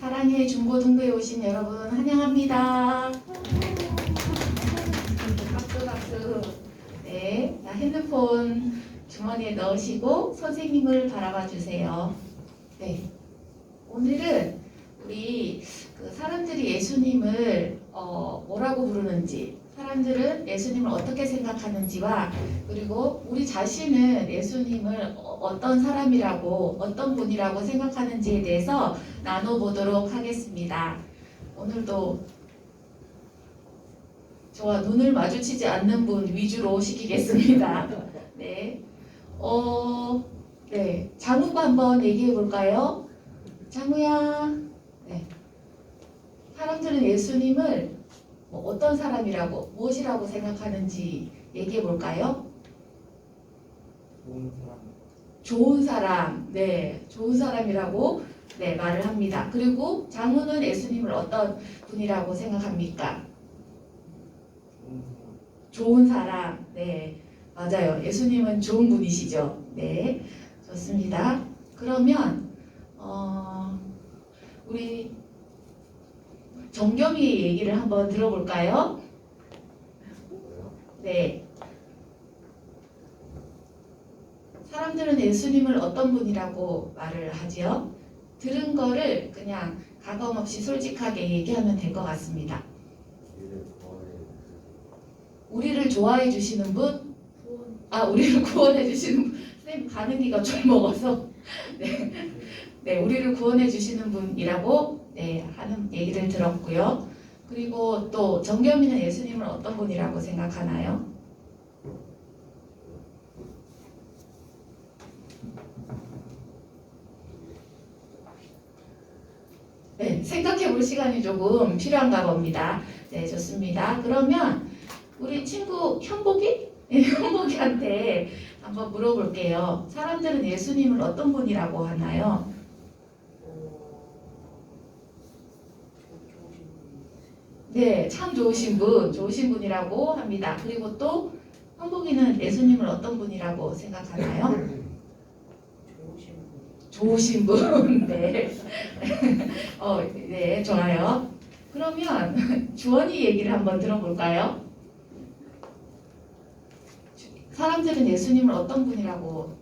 사랑의 중고등부에 오신 여러분 환영합니다. 박수 박수. 네, 자, 핸드폰 주머니에 넣으시고 선생님을 바라봐 주세요. 네, 오늘은 우리 사람들이 예수님을 뭐라고 부르는지, 사람들은 예수님을 어떻게 생각하는지와 그리고 우리 자신은 예수님을 어떤 사람이라고 어떤 분이라고 생각하는지에 대해서 나눠보도록 하겠습니다. 오늘도 저와 눈을 마주치지 않는 분 위주로 시키겠습니다. 네, 네, 장우가 한번 얘기해 볼까요? 장우야. 네. 사람들은 예수님을 어떤 사람이라고, 무엇이라고 생각하는지 얘기해 볼까요? 좋은 사람. 좋은 사람, 네, 좋은 사람이라고 네, 말을 합니다. 그리고 장우는 예수님을 어떤 분이라고 생각합니까? 좋은 사람, 네, 맞아요. 예수님은 좋은 분이시죠. 네, 좋습니다. 그러면 우리 정겸이 얘기를 한번 들어볼까요? 네. 사람들은 예수님을 어떤 분이라고 말을 하지요? 들은 거를 그냥 가감없이 솔직하게 얘기하면 될 것 같습니다. 우리를 좋아해 주시는 분? 우리를 구원해 주시는 분. 선생님 가는기가 좀 먹어서. 네. 네, 우리를 구원해 주시는 분이라고 네, 하는 얘기를 들었고요. 그리고 또 정겸이는 예수님을 어떤 분이라고 생각하나요? 네, 생각해 볼 시간이 조금 필요한가 봅니다. 네, 좋습니다. 그러면 우리 친구 현복이? 네, 현복이한테 한번 물어볼게요. 사람들은 예수님을 어떤 분이라고 하나요? 네, 참 좋으신 분이라고 합니다. 그리고 또 현복이는 예수님을 어떤 분이라고 생각하나요? 좋으신 분. 네. 네, 좋아요. 그러면 주원이 얘기를 한번 들어볼까요? 사람들은 예수님을 어떤 분이라고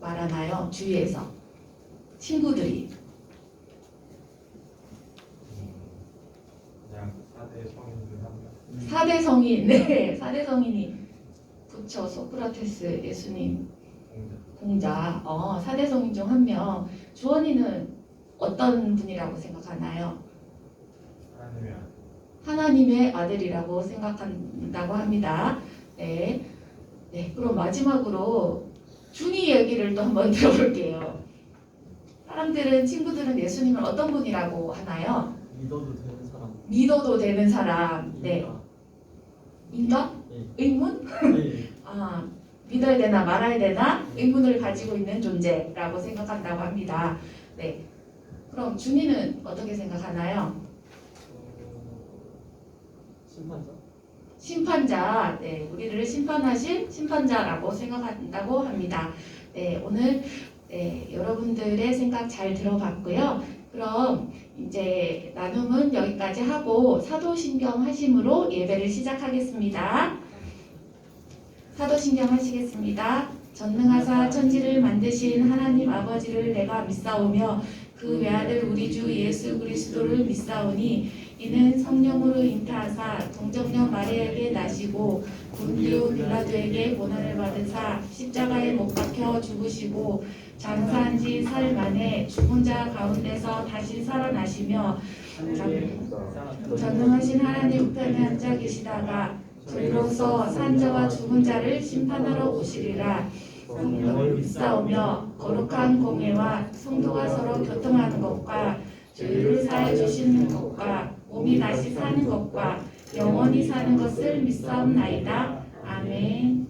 말하나요? 주위에서 친구들이. 그냥 4대 성인들 하면 4대 성인, 네, 4대 성인이 그쵸, 소크라테스, 예수님, 공자, 4대 성인 중 한 명. 주원이는 어떤 분이라고 생각하나요? 하나님의 아들이라고 생각한다고 합니다. 네, 네, 그럼 마지막으로 준이 얘기를 또 한번 들어볼게요. 사람들은, 친구들은 예수님을 어떤 분이라고 하나요? 믿어도 되는 사람. 믿어도 되는 사람. 네. 인가? 네. 의문? 네. 믿어야 되나 말아야 되나 의문을 가지고 있는 존재라고 생각한다고 합니다. 네. 그럼 준이는 어떻게 생각하나요? 심판자? 심판자. 네, 우리를 심판하실 심판자라고 생각한다고 합니다. 네, 오늘 네, 여러분들의 생각 잘 들어봤고요. 그럼 이제 나눔은 여기까지 하고 사도신경 하심으로 예배를 시작하겠습니다. 사도신경 하시겠습니다. 전능하사 천지를 만드신 하나님 아버지를 내가 믿사오며 그 외아들 우리 주 예수 그리스도를 믿사오니 이는 성령으로 잉태하사 동정녀 마리아에게 나시고 본디오 빌라도에게 고난을 받으사 십자가에 못 박혀 죽으시고 장사한 지 사흘 만에 죽은 자 가운데서 다시 살아나시며 전능하신 하나님 우편에 앉아 계시다가 저희로서 산자와 죽은 자를 심판하러 오시리라. 성령을 믿사오며 거룩한 공예와 성도가 서로 교통하는 것과 죄를 사해 주시는 것과 몸이 다시 사는 것과 영원히 사는 것을 믿사옵나이다. 아멘.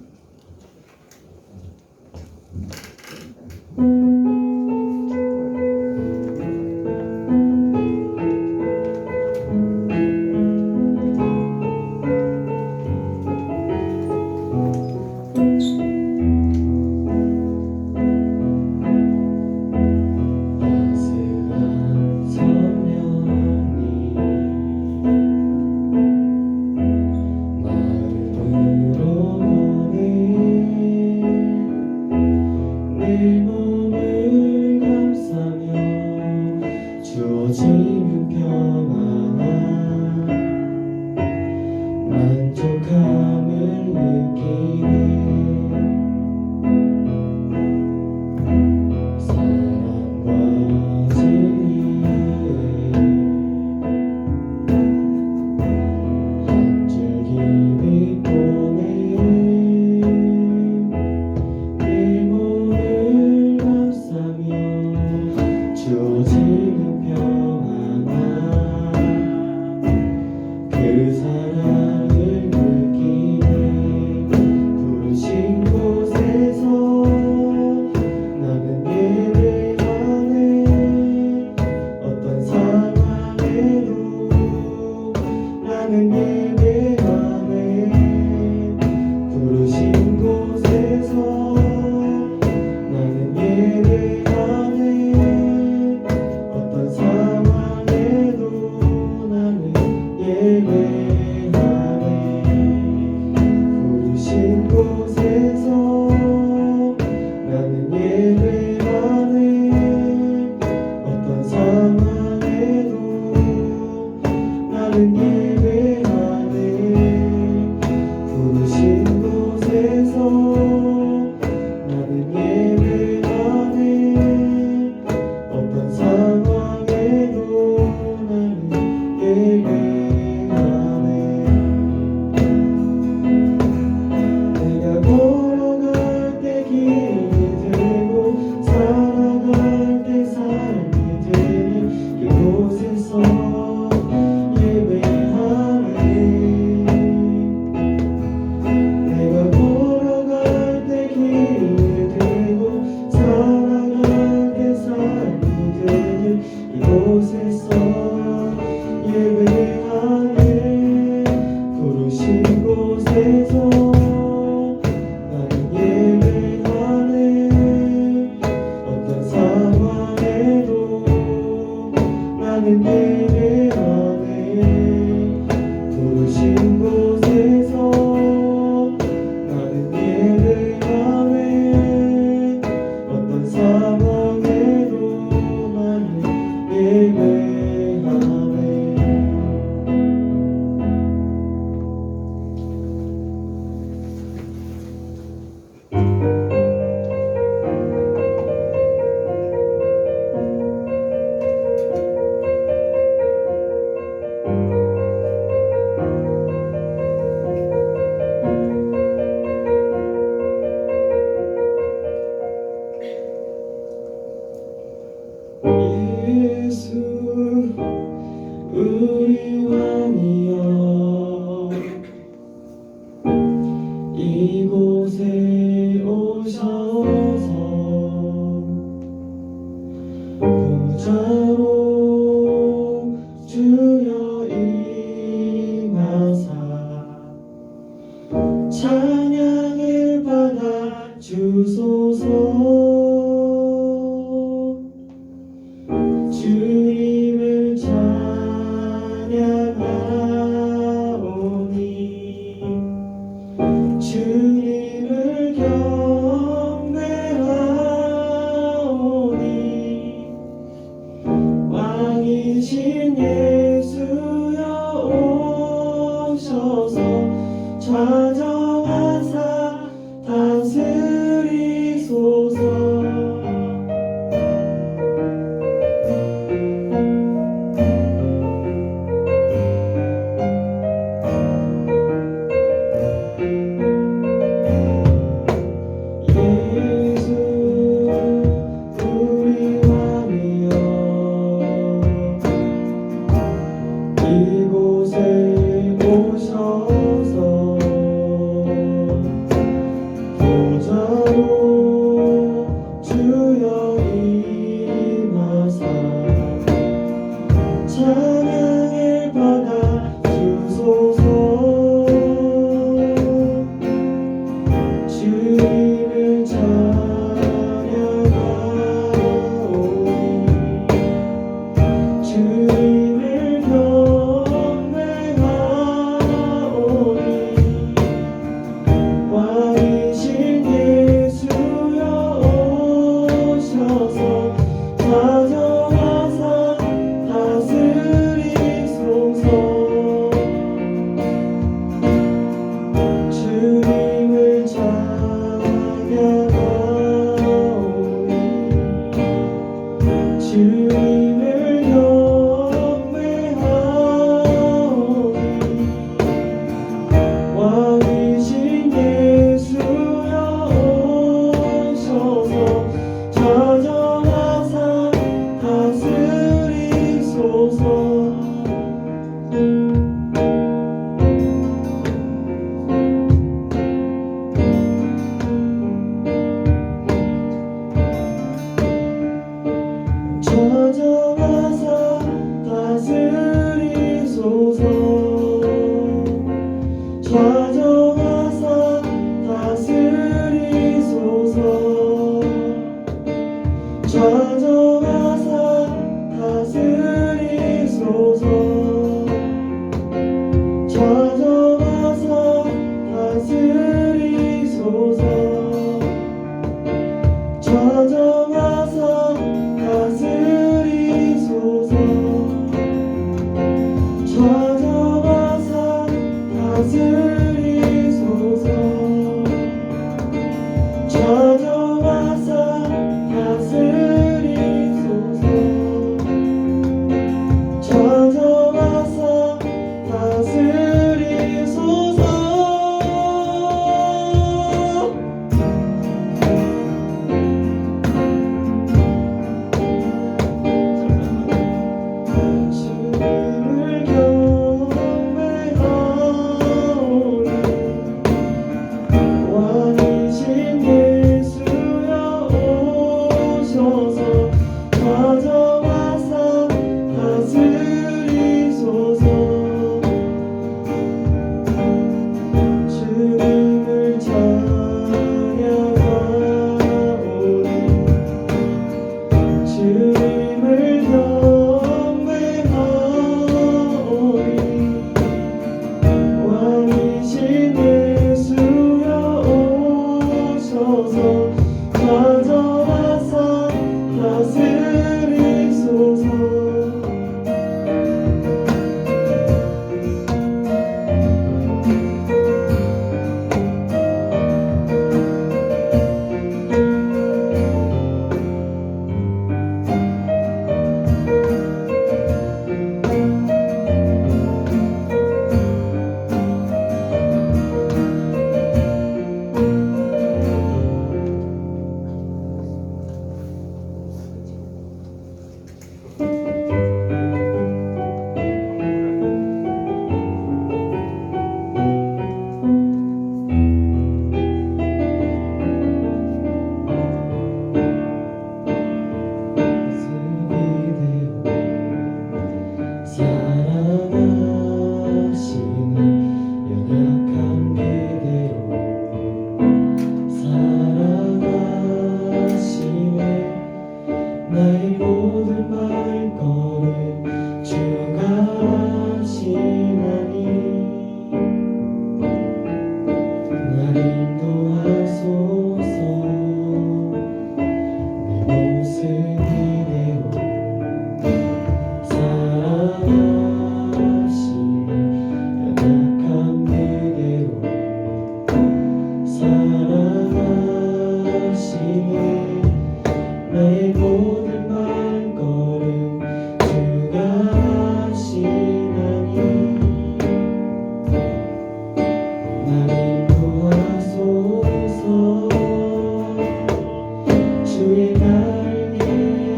따스한 성령 사랑과 진리에 한 줄기 빛보내 내 몸을 감싸며 주어지는 평안함 그 사랑을 느끼네 부르신 곳에서 나는 예배하네 어떤 상황에도 나는 예배하네 부르신 곳에서 나는 예배하네 어떤 상황에도 나는 예배하네 부르신 곳에서 나는 예배하네 어떤 상황에도 나는 예배하네 부르신 곳에서 나는 예배하네 어떤 상황에도 나는 예배하네 내가 걸어갈 때 길이 되고 살아갈 때 삶이 되는 그곳에서 예배하네 내가 걸어갈 때 길이 되고 살아갈 때 삶이 되는 이곳에서 예배하네 부르신 곳에서 나는 예배하네 어떤 상황에도 나는 예배하네 부르신 곳에서 나는 예배하네 어떤 상황에도 나는 예배하네 예수 우리 왕이여 이곳에 오셔서 보좌로 주여 임하사 찬양을 받아 주소서 주님을 찬양하오니 주님을 경배하오니 좌정하사 다스리소서 좌정하사 다스리소서 좌정하사 다스리소서 좌정하사 다스리소서 좌정하사 다스리소서 좌정하사 다스리소서 주님을 경배하오니 왕이신 예수여 오셔서 좌정하사 다스리소서 주님을 찬양하오니 주님을 경배하오니 왕이신 예수여 오셔서 좌정하사 다스리소서 사랑하시는 연약한 그대로 사랑하시네 나의 모든 발걸음 주가 하시나니 날 인도하소서 내 모습 이대로 사랑하시네 연약한 그대로 사랑하시네 나의 모든 발걸음 주가 하시나니 날 인도하소서 주의 날개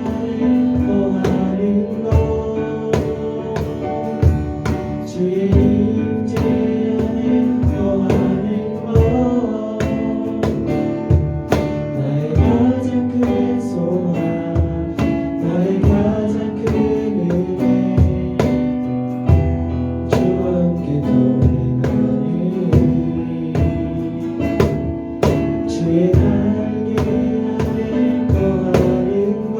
아래 거하는 것 주의 임재 안에 거하는 것 나의 가장 큰 소망 나의 가장 큰 은혜 주와 함께 동행하는 주의 날개 아래 거하는 것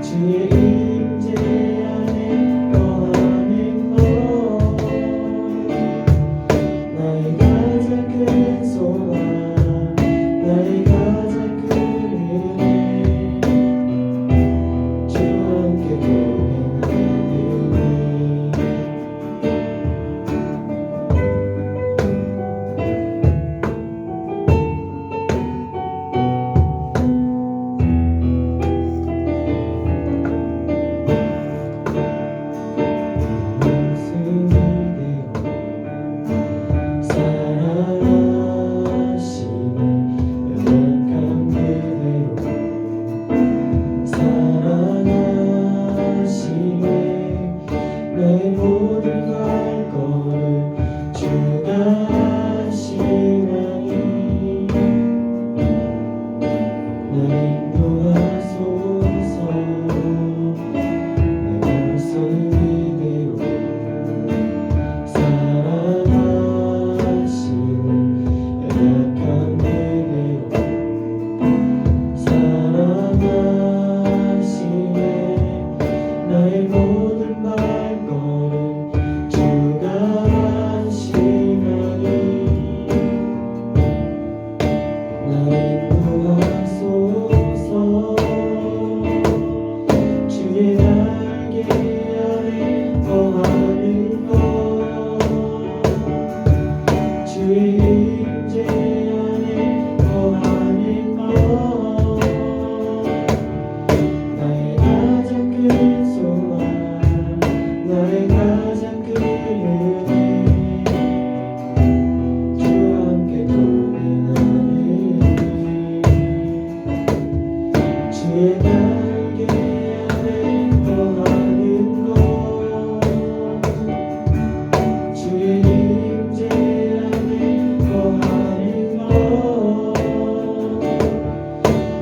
주의 임재 안에 거하는 것 나의 가장 큰 소망 나의 가장 큰 은혜 주와 함께 주의 날개 아래 거하는 것 주의 임재 안에 거하는 것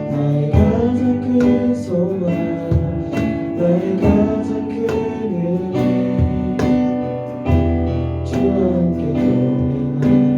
나의 가장 큰 소망 나의 가장 큰 은혜 주와 함께 동행하니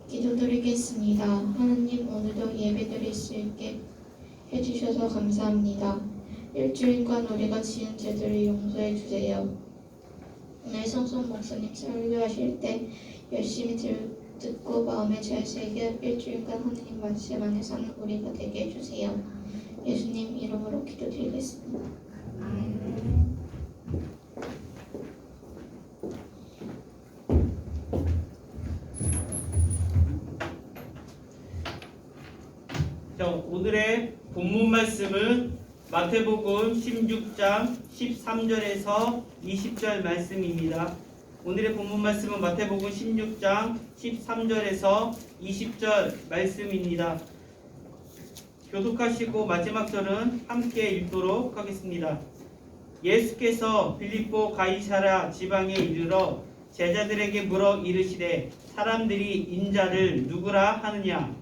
기도드리겠습니다. 하나님 오늘도 예배드릴 수 있게 해주셔서 감사합니다. 일주일간 우리가 지은 죄들을 용서해 주세요. 오늘 성성 목사님 설교하실 때 열심히 듣고 마음에 잘 새겨 일주일간 하나님 말씀 안에 사는 우리가 되게 해주세요. 예수님 이름으로 기도드리겠습니다. 자, 오늘의 본문 말씀은 마태복음 16장 13절에서 20절 말씀입니다. 오늘의 본문 말씀은 마태복음 16장 13절에서 20절 말씀입니다. 교독하시고 마지막 절은 함께 읽도록 하겠습니다. 예수께서 빌립보 가이사랴 지방에 이르러 제자들에게 물어 이르시되 사람들이 인자를 누구라 하느냐?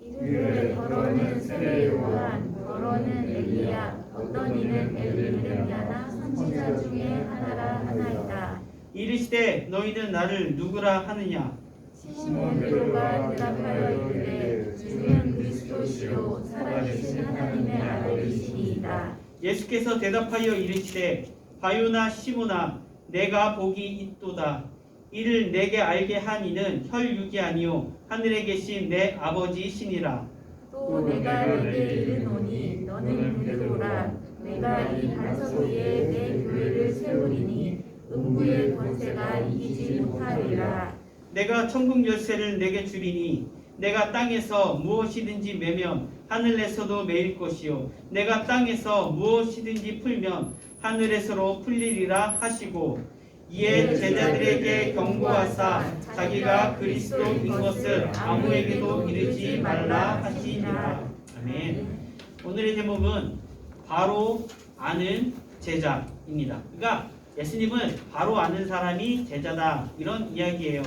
이르되 더러는 세례 요한, 더러는 엘리야, 어떤 이는 엘리야나 선지자 중에 하나라 하나이다. 이르시되 너희는 나를 누구라 하느냐? 시몬 베드로가 대답하여 이르되 주는 그리스도시요 살아계신 하나님의 아들이시니이다. 예수께서 대답하여 이르시되 바요나 시몬아 내가 복이 있도다. 이를 내게 알게 한 이는 혈육이 아니요 하늘에 계신 내 아버지시니라. 또 내가 내게 이르노니 너는 베드로라. 내가 이 반석 위에 내 교회를 세우리니 음부의 권세가 이기지 못하리라. 내가 천국 열쇠를 내게 주리니 내가 땅에서 무엇이든지 매면 하늘에서도 매일 것이요 내가 땅에서 무엇이든지 풀면 하늘에서로 풀리리라 하시고 이에 제자들에게 경고하사 자기가 그리스도인 것을 아무에게도 이르지 말라 하시니라. 아멘. 오늘의 제목은 바로 아는 제자입니다. 그러니까 예수님을 바로 아는 사람이 제자다, 이런 이야기예요.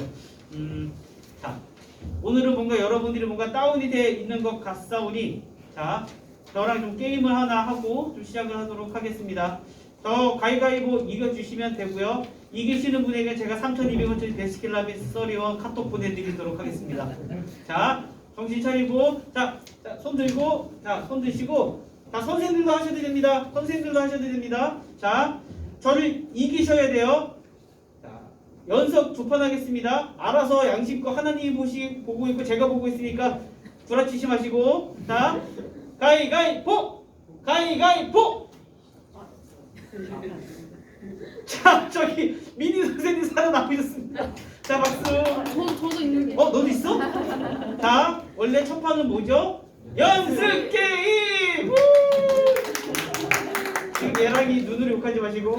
자, 오늘은 뭔가 여러분들이 뭔가 다운이 되어 있는 것 같사오니, 자, 저랑 좀 게임을 하나 하고 좀 시작을 하도록 하겠습니다. 저 가위가위보 이겨주시면 되고요. 이기시는 분에게 제가 3,200원짜리 데스킬라비스 써리원 카톡 보내드리도록 하겠습니다. 자, 정신 차리고, 자, 손 들고, 자, 손 드시고, 자, 선생님들도 하셔도 됩니다. 선생님들도 하셔도 됩니다. 자, 저를 이기셔야 돼요. 자, 연속 두 판 하겠습니다. 알아서 양심껏 하나님이 보고 있고 제가 보고 있으니까 구라치지 마시고, 자, 가위가위보! 가위가위보! 자, 저기 미니 선생님 살아남으셨습니다. 자, 박수. 저도 있는데. 너도 있어? 자, 원래 첫 판은 뭐죠? 연습 게임! 우! 지금 얘랑이 눈으로 욕하지 마시고.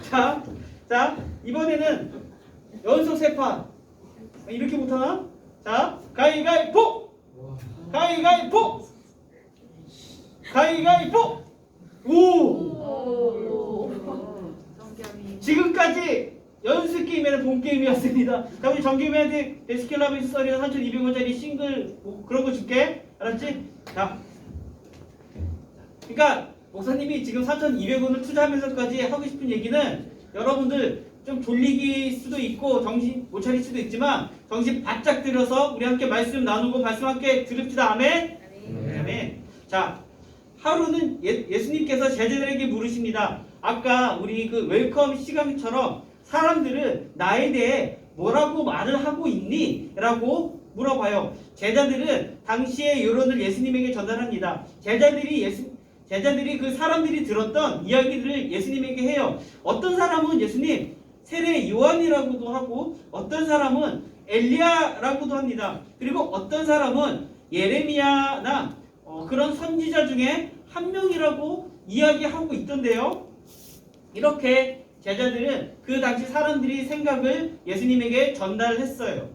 자, 이번에는 연속 세 판. 이렇게 못하나? 자, 가위가위보! 가위가위보! 가위가위보! 오! 지금까지 연습 게임에는 본 게임이었습니다. 자, 우리 정규맨한테 데스킬라비스 써리가 3,200원짜리 싱글 뭐 그런 거 줄게. 알았지? 자, 그러니까 목사님이 지금 4,200원을 투자하면서까지 하고 싶은 얘기는 여러분들 좀 졸리기 수도 있고 정신 못 차릴 수도 있지만 정신 바짝 들여서 우리 함께 말씀 나누고 말씀 함께 들읍시다. 아멘? 아멘. 자, 하루는 예수님께서 제자들에게 물으십니다. 아까 우리 그 웰컴 시간처럼 사람들은 나에 대해 뭐라고 말을 하고 있니? 라고 물어봐요. 제자들은 당시의 여론을 예수님에게 전달합니다. 제자들이 그 사람들이 들었던 이야기들을 예수님에게 해요. 어떤 사람은 예수님 세례 요한이라고도 하고 어떤 사람은 엘리야라고도 합니다. 그리고 어떤 사람은 예레미야나 그런 선지자 중에 한 명이라고 이야기하고 있던데요. 이렇게 제자들은 그 당시 사람들이 생각을 예수님에게 전달했어요.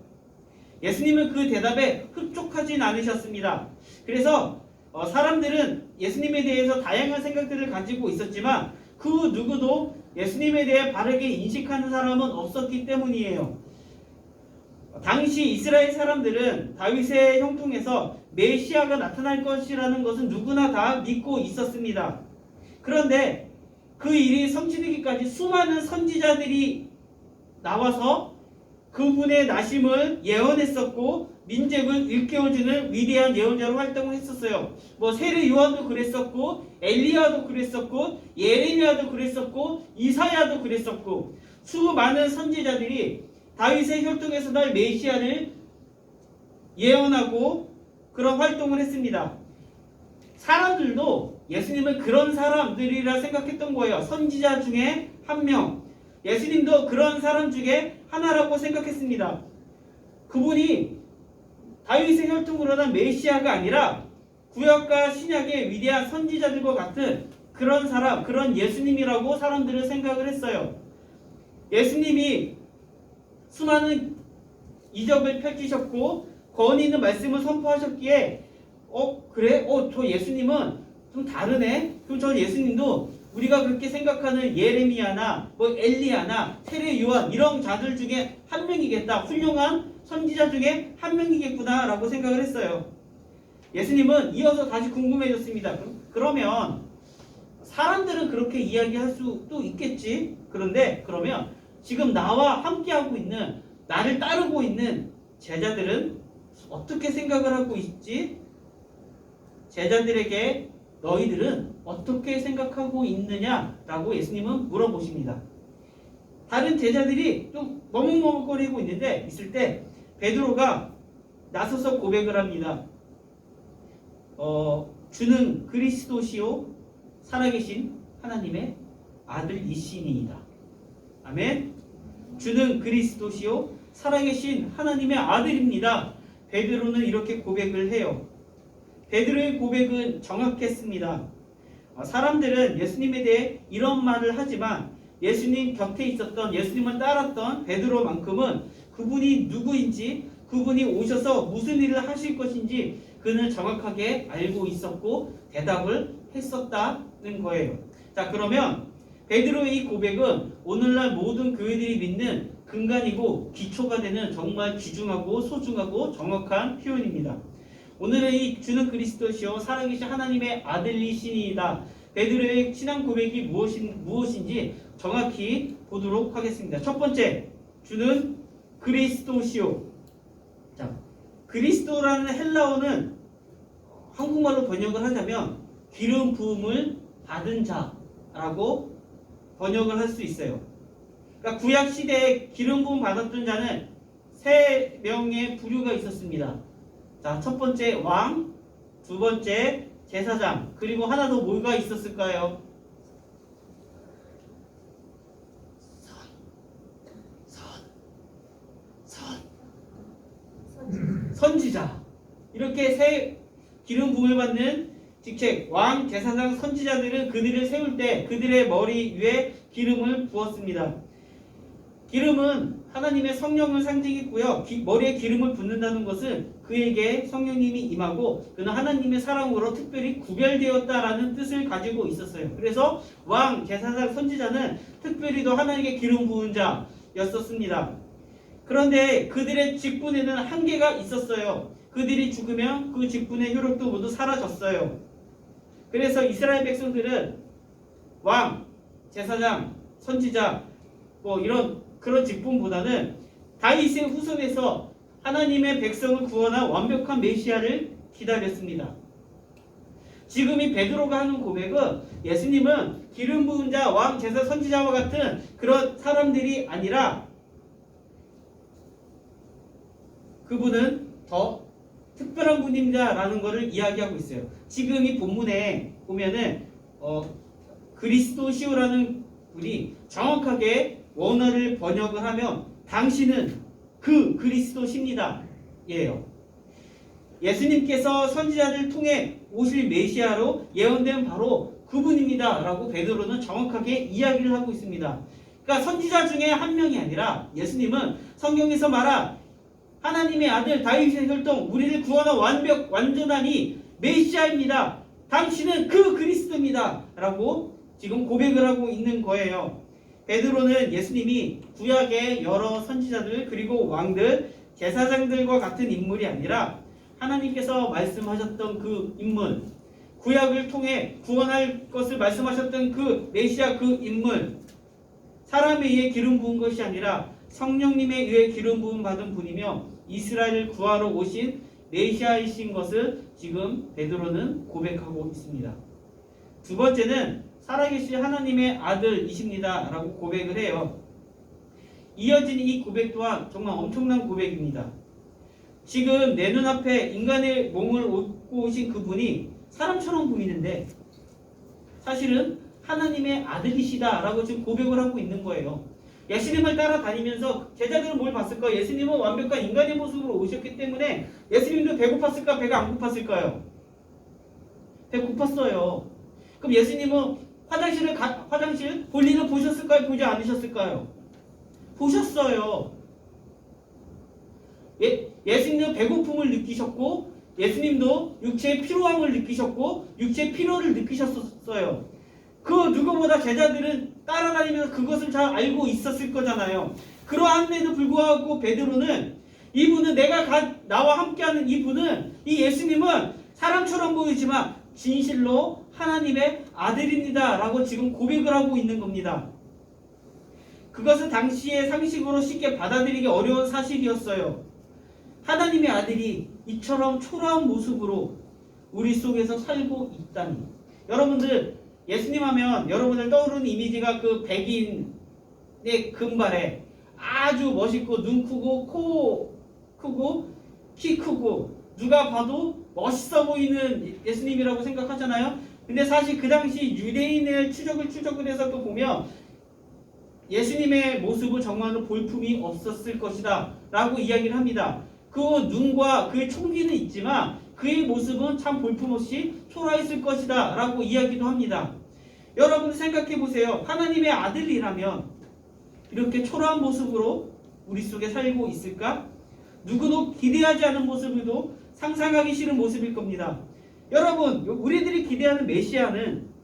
예수님은 그 대답에 흡족하진 않으셨습니다. 그래서 사람들은 예수님에 대해서 다양한 생각들을 가지고 있었지만 그 누구도 예수님에 대해 바르게 인식하는 사람은 없었기 때문이에요. 당시 이스라엘 사람들은 다윗의 형통에서 메시아가 나타날 것이라는 것은 누구나 다 믿고 있었습니다. 그런데 그 일이 성취되기까지 수많은 선지자들이 나와서 그분의 나심을 예언했었고 민족을 일깨워주는 위대한 예언자로 활동을 했었어요. 뭐 세례 요한도 그랬었고 엘리야도 그랬었고 예레미야도 그랬었고 이사야도 그랬었고 수많은 선지자들이 다윗의 혈통에서 날 메시아를 예언하고 그런 활동을 했습니다. 사람들도 예수님은 그런 사람들이라 생각했던 거예요. 선지자 중에 한 명. 예수님도 그런 사람 중에 하나라고 생각했습니다. 그분이 다윗의 혈통으로 난 메시아가 아니라 구약과 신약의 위대한 선지자들과 같은 그런 사람, 그런 예수님이라고 사람들은 생각을 했어요. 예수님이 수많은 이적을 펼치셨고 권위 있는 말씀을 선포하셨기에 그래? 저 예수님은 좀 다르네? 그럼 저 예수님도 우리가 그렇게 생각하는 예레미야나 뭐 엘리야나 세례 요한 이런 자들 중에 한 명이겠다. 훌륭한 선지자 중에 한 명이겠구나 라고 생각을 했어요. 예수님은 이어서 다시 궁금해졌습니다. 그러면 사람들은 그렇게 이야기할 수도 있겠지. 그런데 그러면 지금 나와 함께하고 있는 나를 따르고 있는 제자들은 어떻게 생각을 하고 있지? 제자들에게 너희들은 어떻게 생각하고 있느냐라고 예수님은 물어보십니다. 다른 제자들이 좀 머뭇머뭇거리고 있을 때 베드로가 나서서 고백을 합니다. 주는 그리스도시요 살아계신 하나님의 아들이시니이다. 아멘. 주는 그리스도시요 살아계신 하나님의 아들입니다. 베드로는 이렇게 고백을 해요. 베드로의 고백은 정확했습니다. 사람들은 예수님에 대해 이런 말을 하지만 예수님 곁에 있었던 예수님을 따랐던 베드로만큼은 그분이 누구인지 그분이 오셔서 무슨 일을 하실 것인지 그는 정확하게 알고 있었고 대답을 했었다는 거예요. 자, 그러면 베드로의 이 고백은 오늘날 모든 교회들이 믿는 근간이고 기초가 되는 정말 귀중하고 소중하고 정확한 표현입니다. 오늘의 이 주는 그리스도시요 살아계신 하나님의 아들이시니이다. 베드로의 신앙 고백이 무엇인지 정확히 보도록 하겠습니다. 첫 번째, 주는 그리스도시요. 자, 그리스도라는 헬라어는 한국말로 번역을 하자면 기름 부음을 받은 자라고 번역을 할 수 있어요. 그러니까 구약 시대에 기름 부음 받았던 자는 세 명의 부류가 있었습니다. 자, 첫 번째 왕, 두 번째 제사장, 그리고 하나 더 뭐가 있었을까요? 선지자. 이렇게 세 기름 부음을 받는 직책 왕, 제사장, 선지자들은 그들을 세울 때 그들의 머리 위에 기름을 부었습니다. 기름은 하나님의 성령을 상징했고요. 머리에 기름을 붓는다는 것은 그에게 성령님이 임하고 그는 하나님의 사랑으로 특별히 구별되었다라는 뜻을 가지고 있었어요. 그래서 왕, 제사장, 선지자는 특별히 더 하나님께 기름 부은 자였었습니다. 그런데 그들의 직분에는 한계가 있었어요. 그들이 죽으면 그 직분의 효력도 모두 사라졌어요. 그래서 이스라엘 백성들은 왕, 제사장, 선지자 뭐 그런 직분보다는 다윗의 후손에서 하나님의 백성을 구원한 완벽한 메시아를 기다렸습니다. 지금 이 베드로가 하는 고백은 예수님은 기름 부은 자, 왕, 제사, 선지자와 같은 그런 사람들이 아니라 그분은 더 특별한 분입니다라는 것을 이야기하고 있어요. 지금 이 본문에 보면은 그리스도시오라는 분이 정확하게 원어를 번역을 하면 당신은 그 그리스도십니다. 예요. 예수님께서 선지자를 통해 오실 메시아로 예언된 바로 그분입니다. 라고 베드로는 정확하게 이야기를 하고 있습니다. 그러니까 선지자 중에 한 명이 아니라 예수님은 성경에서 말한 하나님의 아들 다윗의 혈통 우리를 구원한 완전한 이 메시아입니다. 당신은 그 그리스도입니다. 라고 지금 고백을 하고 있는 거예요. 베드로는 예수님이 구약의 여러 선지자들 그리고 왕들 제사장들과 같은 인물이 아니라 하나님께서 말씀하셨던 그 인물, 구약을 통해 구원할 것을 말씀하셨던 그 메시아 그 인물, 사람에 의해 기름 부은 것이 아니라 성령님에 의해 기름 부음 받은 분이며 이스라엘을 구하러 오신 메시아이신 것을 지금 베드로는 고백하고 있습니다. 두 번째는 살아계신 하나님의 아들이십니다. 라고 고백을 해요. 이어진 이 고백 또한 정말 엄청난 고백입니다. 지금 내 눈앞에 인간의 몸을 입고 오신 그분이 사람처럼 보이는데 사실은 하나님의 아들이시다 라고 지금 고백을 하고 있는 거예요. 예수님을 따라다니면서 제자들은 뭘 봤을까요? 예수님은 완벽한 인간의 모습으로 오셨기 때문에 예수님도 배고팠을까? 배가 안 고팠을까요? 배 고팠어요. 그럼 예수님은 화장실 볼일을 보셨을까요? 보지 않으셨을까요? 보셨어요. 예수님도 배고픔을 느끼셨고 예수님도 육체의 피로함을 느끼셨고 육체의 피로를 느끼셨어요. 그 누구보다 제자들은 따라다니면서 그것을 잘 알고 있었을 거잖아요. 그러함에도 불구하고 베드로는 이분은 나와 함께하는 이분은 이 예수님은 사람처럼 보이지만 진실로 하나님의 아들입니다. 라고 지금 고백을 하고 있는 겁니다. 그것은 당시의 상식으로 쉽게 받아들이기 어려운 사실이었어요. 하나님의 아들이 이처럼 초라한 모습으로 우리 속에서 살고 있다니. 여러분들 예수님 하면 여러분들 떠오르는 이미지가 그 백인의 금발에 아주 멋있고 눈 크고 코 크고 키 크고 누가 봐도 멋있어 보이는 예수님이라고 생각하잖아요. 근데 사실 그 당시 유대인의 추적을 해서 또 보면 예수님의 모습은 정말로 볼품이 없었을 것이다 라고 이야기를 합니다. 그 눈과 그의 총기는 있지만 그의 모습은 참 볼품없이 초라했을 것이다 라고 이야기도 합니다. 여러분 생각해 보세요. 하나님의 아들이라면 이렇게 초라한 모습으로 우리 속에 살고 있을까? 누구도 기대하지 않은 모습으로 상상하기 싫은 모습일 겁니다. 여러분 우리들이 기대하는 메시아는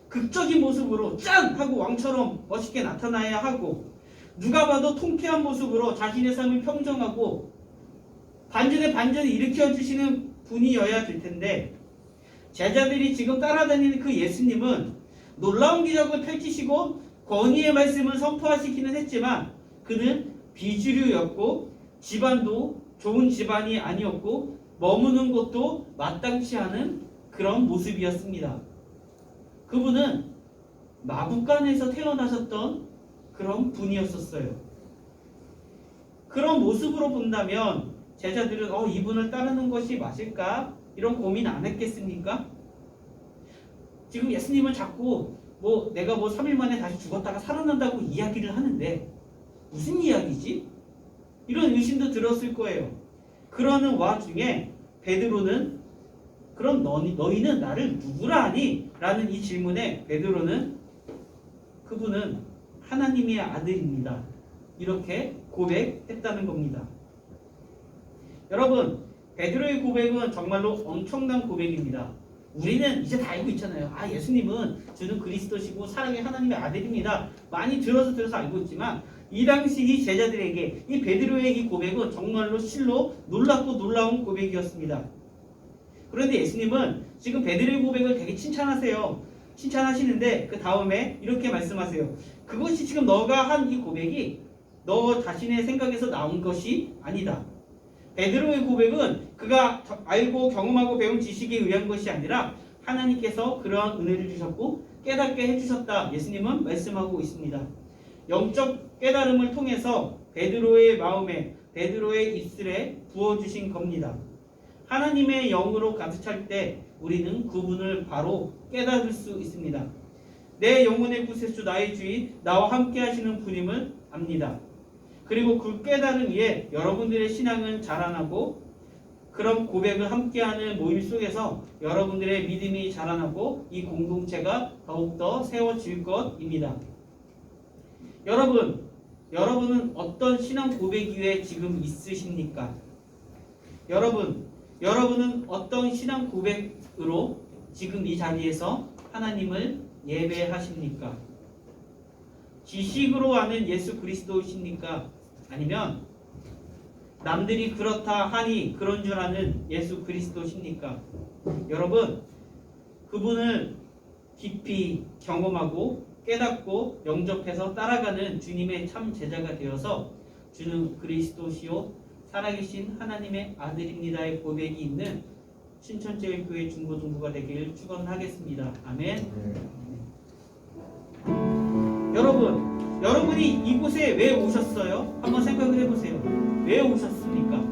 극적인 모습으로 짠! 하고 왕처럼 멋있게 나타나야 하고 누가 봐도 통쾌한 모습으로 자신의 삶을 평정하고 반전에 반전을 일으켜주시는 분이어야 될 텐데 제자들이 지금 따라다니는 그 예수님은 놀라운 기적을 펼치시고 권위의 말씀을 선포하시기는 했지만 그는 비주류였고 집안도 좋은 집안이 아니었고 머무는 곳도 마땅치 않은 그런 모습이었습니다. 그분은 마구간에서 태어나셨던 그런 분이었었어요. 그런 모습으로 본다면 제자들은 이분을 따르는 것이 맞을까? 이런 고민 안 했겠습니까? 지금 예수님은 자꾸 내가 3일 만에 다시 죽었다가 살아난다고 이야기를 하는데 무슨 이야기지? 이런 의심도 들었을 거예요. 그러는 와중에 베드로는 그럼 너희는 나를 누구라 하니? 라는 이 질문에 베드로는 그분은 하나님의 아들입니다. 이렇게 고백했다는 겁니다. 여러분 베드로의 고백은 정말로 엄청난 고백입니다. 우리는 이제 다 알고 있잖아요. 예수님은 주는 그리스도시고 사랑의 하나님의 아들입니다. 많이 들어서 알고 있지만 이 당시 이 제자들에게 이 베드로의 이 고백은 정말로 실로 놀랍고 놀라운 고백이었습니다. 그런데 예수님은 지금 베드로의 고백을 되게 칭찬하시는데 그 다음에 이렇게 말씀하세요. 그것이 지금 너가 한 이 고백이 너 자신의 생각에서 나온 것이 아니다. 베드로의 고백은 그가 알고 경험하고 배운 지식에 의한 것이 아니라 하나님께서 그러한 은혜를 주셨고 깨닫게 해주셨다. 예수님은 말씀하고 있습니다. 영적 깨달음을 통해서 베드로의 마음에 베드로의 입술에 부어주신 겁니다. 하나님의 영으로 가득 찰 때 우리는 그분을 바로 깨달을 수 있습니다. 내 영혼의 구세주 나의 주인 나와 함께 하시는 분임을 압니다. 그리고 그 깨달음 위에 여러분들의 신앙은 자라나고 그런 고백을 함께하는 모임 속에서 여러분들의 믿음이 자라나고 이 공동체가 더욱더 세워질 것입니다. 여러분은 어떤 신앙 고백 위에 지금 있으십니까? 여러분은 어떤 신앙 고백으로 지금 이 자리에서 하나님을 예배하십니까? 지식으로 아는 예수 그리스도이십니까? 아니면 남들이 그렇다 하니 그런 줄 아는 예수 그리스도십니까? 여러분, 그분을 깊이 경험하고 깨닫고 영접해서 따라가는 주님의 참 제자가 되어서 주는 그리스도시요 살아계신 하나님의 아들입니다의 고백이 있는 신천제일교회 중고등부가 되기를 축원하겠습니다. 아멘. 여러분이 이곳에 왜 오셨어요? 한번 생각을 해보세요. 왜 오셨습니까?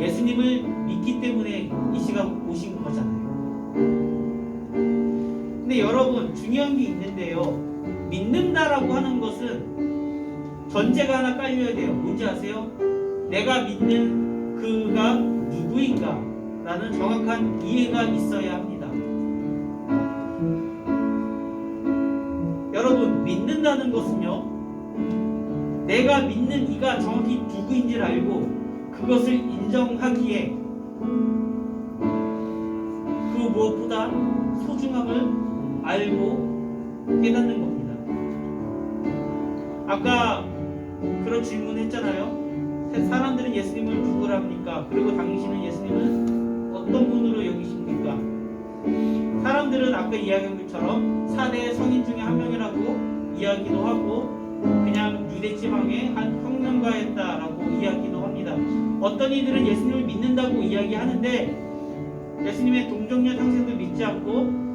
예수님을 믿기 때문에 이 시간 오신 거잖아요. 근데 여러분, 중요한 게 있는데요. 믿는다라고 하는 것은 전제가 하나 깔려야 돼요. 뭔지 아세요? 내가 믿는 그가 누구인가 라는 정확한 이해가 있어야 합니다. 여러분, 믿는다는 것은요, 내가 믿는 이가 정확히 누구인지를 알고 그것을 인정하기에 그 무엇보다 소중함을 알고 깨닫는 겁니다. 아까 그런 질문 했잖아요. 사람들은 예수님을 누구라 합니까? 그리고 당신은 예수님을 어떤 분으로 여기십니까? 사람들은 아까 이야기한 것처럼 4대 성인 중에 한 명이라고 이야기도 하고 그냥 유대지방의 한 평론가였다라고 이야기도 합니다. 어떤 이들은 예수님을 믿는다고 이야기하는데 예수님의 동정녀 탄생도 믿지 않고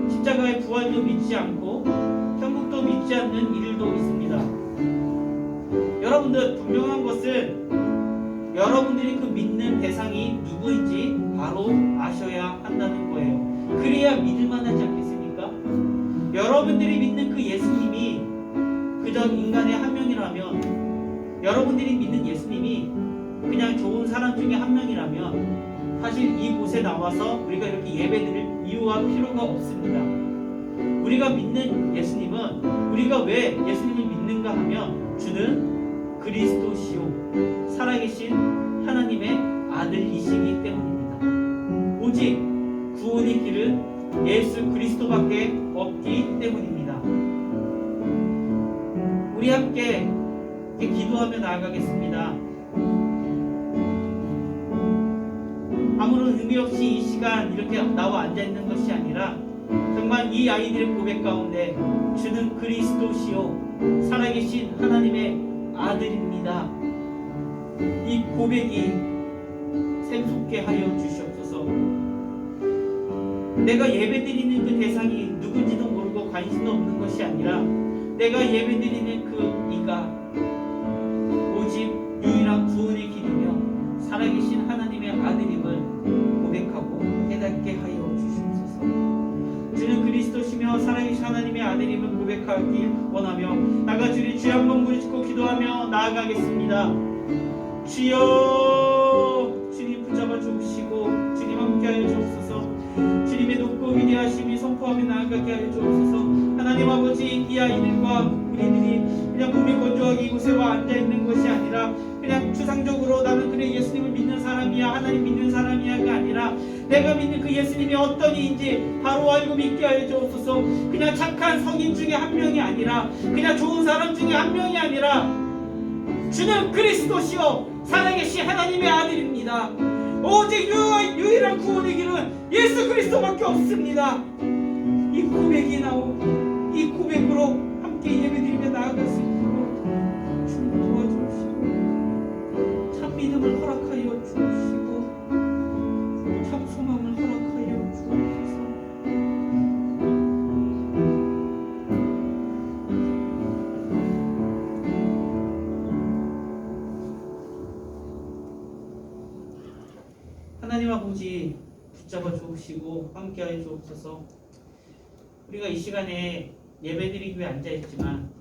십자가의 부활도 믿지 않고 천국도 믿지 않는 이들도 있습니다. 여러분들, 분명한 것은 여러분들이 그 믿는 대상이 누구인지 바로 아셔야 한다는 거예요. 그래야 믿을만 하지 않겠습니까? 여러분들이 믿는 그 예수님이 그저 인간의 한 명이라면, 여러분들이 믿는 예수님이 그냥 좋은 사람 중에 한 명이라면 사실 이곳에 나와서 우리가 이렇게 예배드릴 이유와 필요가 없습니다. 우리가 믿는 예수님은, 우리가 왜 예수님을 믿는가 하면 주는 그리스도시요 살아계신 하나님의 아들이시기 때문입니다. 오직 구원의 길은 예수 그리스도밖에 없기 때문입니다. 우리 함께 이렇게 기도하며 나아가겠습니다. 아무런 의미 없이 이 시간 이렇게 나와 앉아있는 것이 아니라 정말 이 아이들의 고백 가운데 주는 그리스도시요 살아계신 하나님의 아들입니다. 이 고백이 샘솟게 하여 주시옵소서. 내가 예배드리는 그 대상이 누군지도 모르고 관심도 없는 것이 아니라 내가 예배드리는 그 이가 오직 유일한 구원의 길이며 살아계신 하나님의 아들임을 고백하고 깨닫게 하여 주시옵소서. 주는 그리스도시며 살아계신 하나님의 아들임을 고백하길 원하며 나같이 우리 주여 한번 부르짖고 기도하며 나아가겠습니다. 주여, 주님 붙잡아 주시고 주님 함께하여 주옵소서. 주님의 높고 위대하심이 선포하며 나아가게 하여 주옵소서. 하나님 아버지, 이 아이들과 우리들이 그냥 몸이 건조하게 이곳에 와 앉아있는 것이 아니라 그냥 추상적으로 나는 그래 예수님을 믿는 사람이야, 하나님 믿는 사람이야가 아니라 내가 믿는 그 예수님이 어떤 이인지 바로 알고 믿게 하여 주옵소서. 그냥 착한 성인 중에 한 명이 아니라 그냥 좋은 사람 중에 한 명이 아니라 주는 그리스도시요 살아계신 하나님의 아들입니다. 오직 유일한 구원의 길은 예수 그리스도밖에 없습니다. 이 고백이 나오고 이 고백으로 함께 예배드리며 나아갈 수 있도록 주님 도와주시고 참 믿음을 허락하여 주시고 참 소망을 허락하여 주옵소서. 하나님 아버지, 붙잡아 주옵시고 함께하여 주옵소서. 우리가 이 시간에 예배드리기 위해 앉아있지만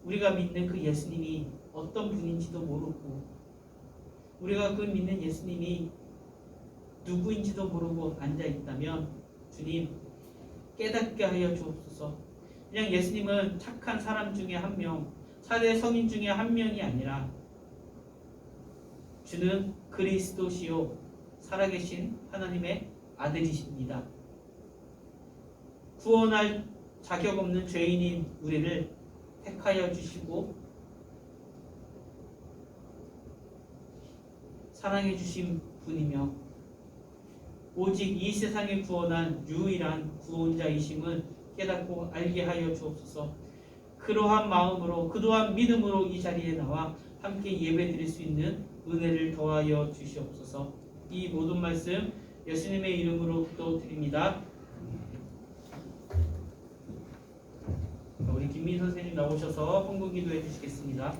우리가 믿는 그 예수님이 어떤 분인지도 모르고 우리가 그 믿는 예수님이 누구인지도 모르고 앉아있다면 주님 깨닫게 하여 주옵소서. 그냥 예수님은 착한 사람 중에 한 명, 사대 성인 중에 한 명이 아니라 주는 그리스도시요 살아계신 하나님의 아들이십니다. 구원할 자격 없는 죄인인 우리를 택하여 주시고 사랑해 주신 분이며 오직 이 세상을 구원한 유일한 구원자이심을 깨닫고 알게 하여 주옵소서. 그러한 마음으로 그러한 믿음으로 이 자리에 나와 함께 예배드릴 수 있는 은혜를 더하여 주시옵소서. 이 모든 말씀 예수님의 이름으로 기도드립니다. 우리 김민 선생님 나오셔서 헌금 기도해 주시겠습니다.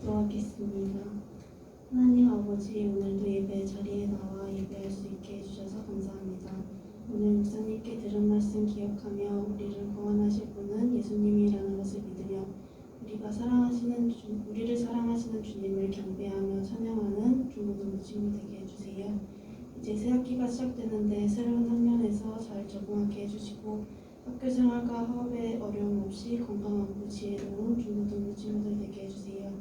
기도하겠습니다. 하나님 아버지, 오늘도 예배 자리에 나와 예배할 수 있게 해주셔서 감사합니다. 오늘 목사님께 들은 말씀 기억하며 우리를 구원하실 분은 예수님이라는 것을 믿으며 우리를 사랑하시는 주님을 경배하며 찬양하는 중고등부 친구 되게 해주세요. 이제 새학기가 시작되는데 새로운 학년에서 잘 적응하게 해주시고 학교 생활과 학업에 어려움 없이 건강하고 지혜로운 중고등부 친구들 되게 해주세요.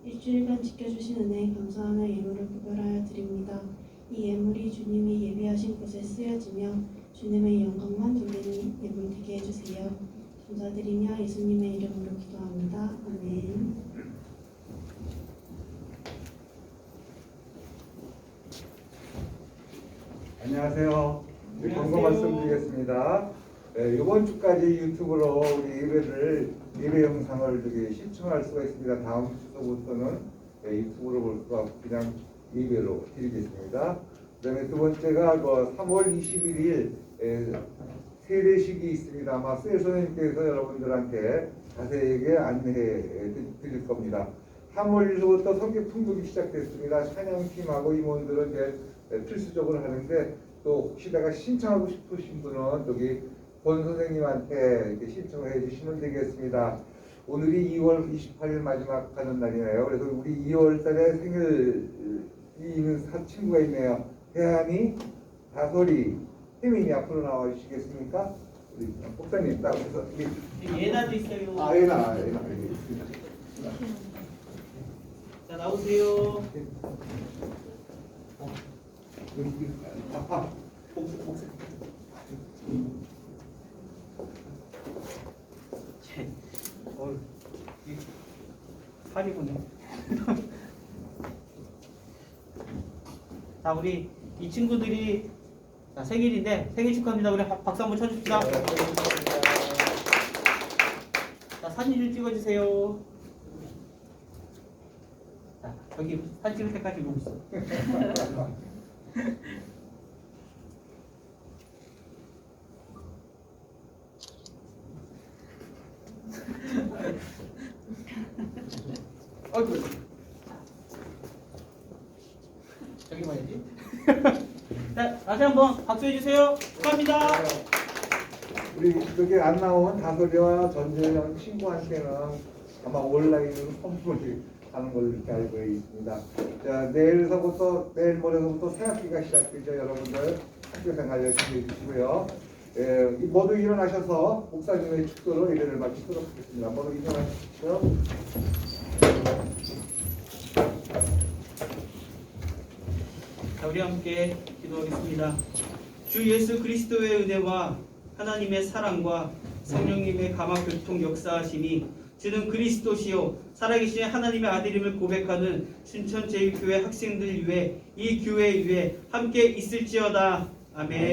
일주일간 지켜주신 은혜에 감사하며 예물을 구별하여 드립니다. 이 예물이 주님이 예비하신 곳에 쓰여지며 주님의 영광만 돌리는 예물 되게 해주세요. 감사드리며 예수님의 이름으로 기도합니다. 아멘. 안녕하세요. 광고 말씀드리겠습니다. 이번 주까지 유튜브로 우리 예배 영상을 시청할 수가 있습니다. 다음 주부터는 유튜브로 볼 수가 없고 그냥 예배로 드리겠습니다. 그다음에 두 번째가 3월 21일 세례식이 있습니다. 아마 수혜 선생님께서 여러분들한테 자세하게 안내해 드릴 겁니다. 3월 1일부터 성경 통독이 시작됐습니다. 찬양팀하고 임원들은 이제 필수적으로 하는데 또 혹시 내가 신청하고 싶으신 분은 여기 권 선생님한테 이렇게 신청을 해주시면 되겠습니다. 오늘이 2월 28일 마지막 가는 날이네요. 그래서 우리 2월달에 생일이 있는 친구가 있네요. 혜안이, 다솔이, 혜민이 앞으로 나와 주시겠습니까? 우리 목사님 나오셔서 예나도 있어요. 예나. 자 나오세요. 팔이 보네. 자 우리 이 친구들이 생일인데 생일 축하합니다. 우리 박수 한번 쳐줍시다. 자 사진 좀 찍어주세요. 자 여기 사진 찍을 때까지 보고 있어. 어이구. 저기 봐야지. 자, 다시 한번 박수 해주세요. 축하합니다. 우리 여기 안 나온 다솔이와 전재현 친구한테는 아마 온라인으로 선물을 하는 걸로 이렇게 알고 있습니다. 자, 내일 모레서부터 새학기가 시작되죠. 여러분들 학교 생활 열심히 해주시고요. 모두 일어나셔서 목사님의 축도로 예배를 마치도록 하겠습니다. 모두 일어나십시오. 자, 우리 함께 기도하겠습니다. 주 예수 그리스도의 은혜와 하나님의 사랑과 성령님의 감화 교통 역사하심이 주는 그리스도시요 살아계신 하나님의 아들임을 고백하는 춘천제일교회 학생들 위해 이 교회 위에 함께 있을지어다. 아멘.